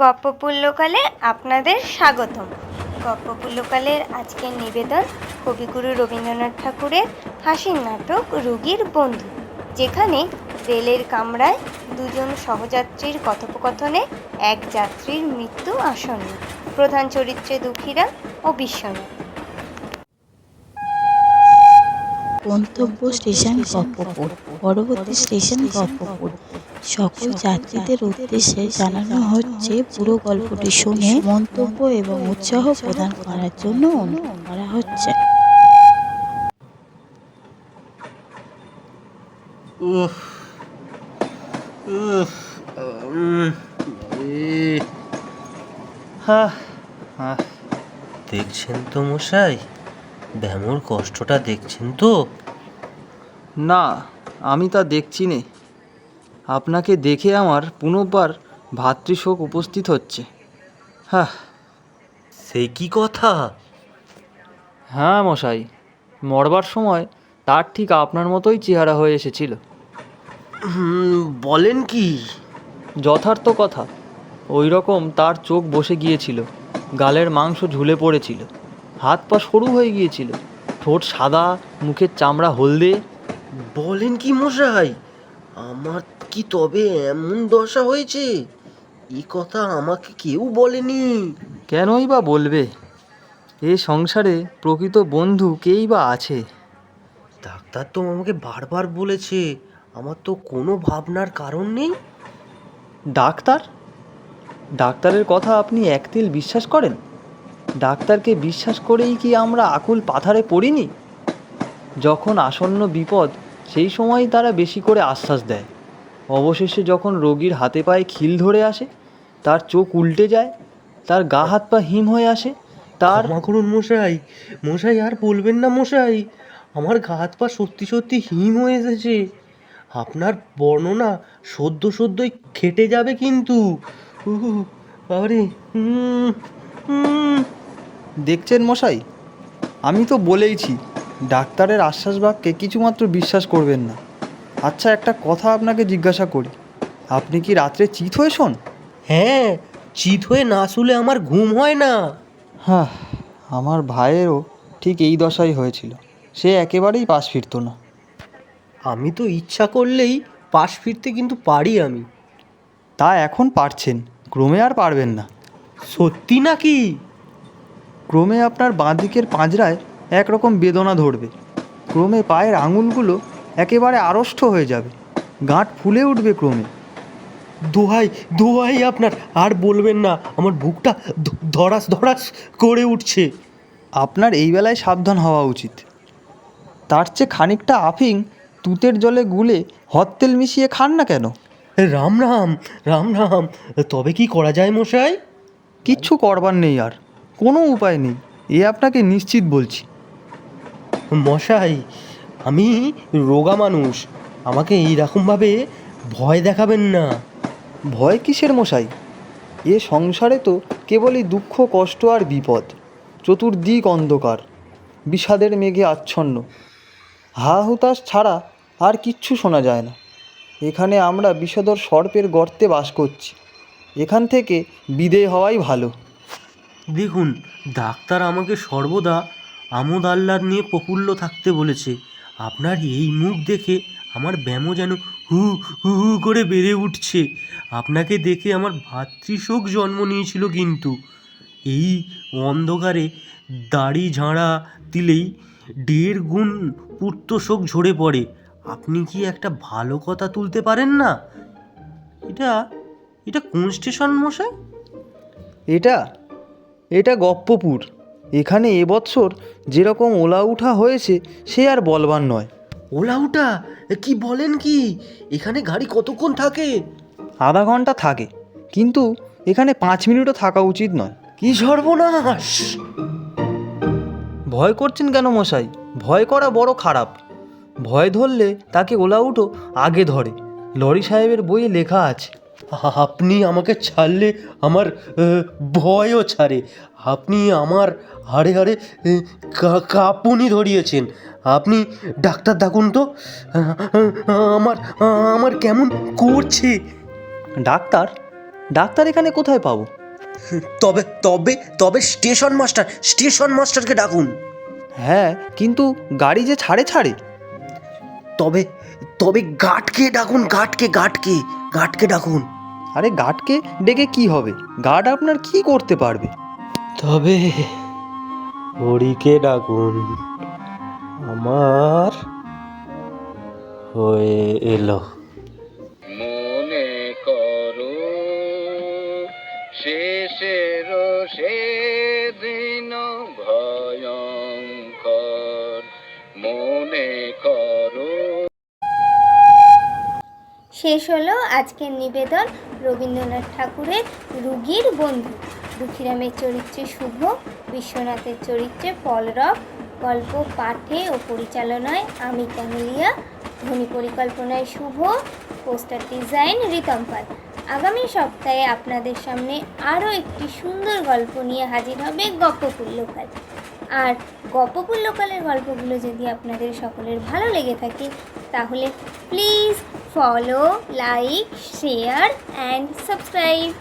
গপ্পপুল্লকালে আপনাদের স্বাগতম। গপ্পপুল্লকালের আজকের নিবেদন কবিগুরু রবীন্দ্রনাথ ঠাকুরের হাসির নাটক রোগীর বন্ধু, যেখানে রেলের কামরায় দুজন সহযাত্রীর কথোপকথনে এক যাত্রীর মৃত্যু আসন্ন। প্রধান চরিত্রে দুঃখীরাম ও বিশ্বনাথ। গন্তব্য স্টেশন গপ্পপুর। পরবর্তী স্টেশন গপ্পপুর। সকল যাত্রীদের উদ্দেশ্যে জানানো হচ্ছে পুরো গল্পটি শুনে মন্তব্য এবং উৎসাহ প্রদান করার জন্য অনুরোধ করা হচ্ছে। দেখছেন তো মশাই, ব্যামোর কষ্টটা দেখছেন তো? না, আমি তা দেখছি নে। আপনাকে দেখে আমার পুনর্বার ভাতৃশোক উপস্থিত হচ্ছে। সেই কি কথা? হ্যাঁ মশাই, মরবার সময় তার ঠিক আপনার মতোই চেহারা হয়ে এসেছিল। বলেন কি? যথার্থ কথা। ওই রকম তার চোখ বসে গিয়েছিল, গালের মাংস ঝুলে পড়েছিল, হাত পা সরু হয়ে গিয়েছিল, ঠোঁট সাদা, মুখের চামড়া হলদে। বলেন কি মশাই, আমার কি তবে এমন দশা হয়েছে? এই কথা আমাকে কেউ বলেনি। কেনই বা বলবে? এ সংসারে প্রকৃত বন্ধু কেই বা আছে? ডাক্তার তো আমাকে বারবার বলেছে, আমার তো কোনো ভাবনার কারণ নেই। ডাক্তার? ডাক্তারের কথা আপনি একতিল বিশ্বাস করেন? ডাক্তারকে বিশ্বাস করেই কি আমরা আকুল পাথারে পড়িনি? যখন আসন্ন বিপদ, সেই সময়ই তারা বেশি করে আশ্বাস দেয়। অবশেষে যখন রোগীর হাতে পায়ে খিল ধরে আসে, তার চোখ উল্টে যায়, তার গা হাত পা হিম হয়ে আসে, তার ক্ষমা করুন মশাই, মশাই আর বলবেন না মশাই, আমার গা হাত পা সত্যি সত্যি হিম হয়ে এসেছে। আপনার বর্ণনা সদ্যই খেটে যাবে কিন্তু। আরে দেখছেন মশাই, আমি তো বলেইছি ডাক্তারের আশ্বাস বাক্যে কিছুমাত্র বিশ্বাস করবেন না। আচ্ছা, একটা কথা আপনাকে জিজ্ঞাসা করি, আপনি কি রাত্রে চিত হয়ে শোন? হ্যাঁ, চিত হয়ে না শুলে আমার ঘুম হয় না। হ্যাঁ, আমার ভাইয়েরও ঠিক এই দশাই হয়েছিল। সে একেবারেই পাশ ফিরত না। আমি তো ইচ্ছা করলেই পাশ ফিরতে কিন্তু পারি আমি। তা এখন পারছেন, ক্রমে আর পারবেন না। সত্যি নাকি? ক্রমে আপনার বাঁ দিকের পাঁজরায় একরকম বেদনা ধরবে, ক্রমে পায়ের আঙুলগুলো একেবারে আড়ষ্ট হয়ে যাবে, গাঁট ফুলে উঠবে ক্রমে। দোহাই দোহাই আপনার, আর বলবেন না, আমার বুকটা ধড়াস ধড়াস করে উঠছে। আপনার এই বেলায় সাবধান হওয়া উচিত। তার চেয়ে খানিকটা আফিং তুতের জলে গুলে হরতেল মিশিয়ে খান না কেন? রাম রাম রাম রাম, তবে কি করা যায় মশাই? কিচ্ছু করবার নেই, আর কোনো উপায় নেই, এ আপনাকে নিশ্চিত বলছি। মশাই, আমি রোগা মানুষ, আমাকে এইরকমভাবে ভয় দেখাবেন না। ভয় কিসের মশাই? এ সংসারে তো কেবলই দুঃখ, কষ্ট আর বিপদ। চতুর্দিক অন্ধকার, বিষাদের মেঘে আচ্ছন্ন। হা হুতাশ ছাড়া আর কিচ্ছু শোনা যায় না। এখানে আমরা বিষধর সর্পের গর্তে বাস করছি। এখান থেকে বিদেয় হওয়াই ভালো। দেখুন, ডাক্তার আমাকে সর্বদা আমোদ আহ্লাদ নিয়ে প্রফুল্ল থাকতে বলেছে। আপনার এই মুখ দেখে আমার ব্যামো যেন হু হু হু করে বেড়ে উঠছে। আপনাকে দেখে আমার ভাতৃশোক জন্ম নিয়েছিল, কিন্তু এই অন্ধকারে দাড়ি ঝাড়া দিলেই 1.5 গুণ পূর্ত শোক ঝরে পড়ে। আপনি কি একটা ভালো কথা তুলতে পারেন না? এটা এটা কোন স্টেশন মশাই? এটা এটা গপ্পপুর। এখানে এবৎসর যেরকম ওলা উঠা হয়েছে সে আর বলবার নয়। ওলাউটা কি বলেন কি? এখানে গাড়ি কতক্ষণ থাকে? আধা ঘন্টা থাকে, কিন্তু এখানে 5 মিনিটও থাকা উচিত নয়। কি সর্বনাশ! ভয় করছেন কেন মশাই? ভয় করা বড় খারাপ। ভয় ধরলে তাকে ওলা উঠো আগে ধরে, লরি সাহেবের বইয়ে লেখা আছে। আপনি আমাকে ছাড়লে আমার ভয়ও ছাড়ে। আপনি আমার হাড়ে হাড়ে কাঁপুনি ধরিয়েছেন। আপনি ডাক্তার ডাকুন তো, আমার আমার কেমন করছে। ডাক্তার? ডাক্তার এখানে কোথায় পাবো? তবে তবে তবে স্টেশন মাস্টারকে ডাকুন। হ্যাঁ, কিন্তু গাড়ি যে ছাড়ে ছাড়ে। তবে তবে গার্ডকে ডাকুন, গার্ডকে ডাকুন। আরে গার্ডকে ডেকে কি হবে? গার্ড আপনার কি করতে পারবে? তবে হরিকে ডাকুন, আমার হয়ে এলো। মনে করো শেষের সেদিন ভয়ঙ্কর, মনে করো। শেষ হলো আজকের নিবেদন রবীন্দ্রনাথ ঠাকুরের রুগীর বন্ধু। দুঃখীরামের চরিত্রে শুভ, বিশ্বনাথের চরিত্রে পলরব, গল্প পাঠে ও পরিচালনায় আমি ক্যামেলিয়া, ধ্বনি পরিকল্পনায় শুভ, পোস্টার ডিজাইন রিতম পাল। আগামী সপ্তাহে আপনাদের সামনে আরও একটি সুন্দর গল্প নিয়ে হাজির হবে গপ্পপুর লোকাল। আর গপ্পপুর লোকালের গল্পগুলো যদি আপনাদের সকলের ভালো লেগে থাকে তাহলে please follow, like, share and subscribe.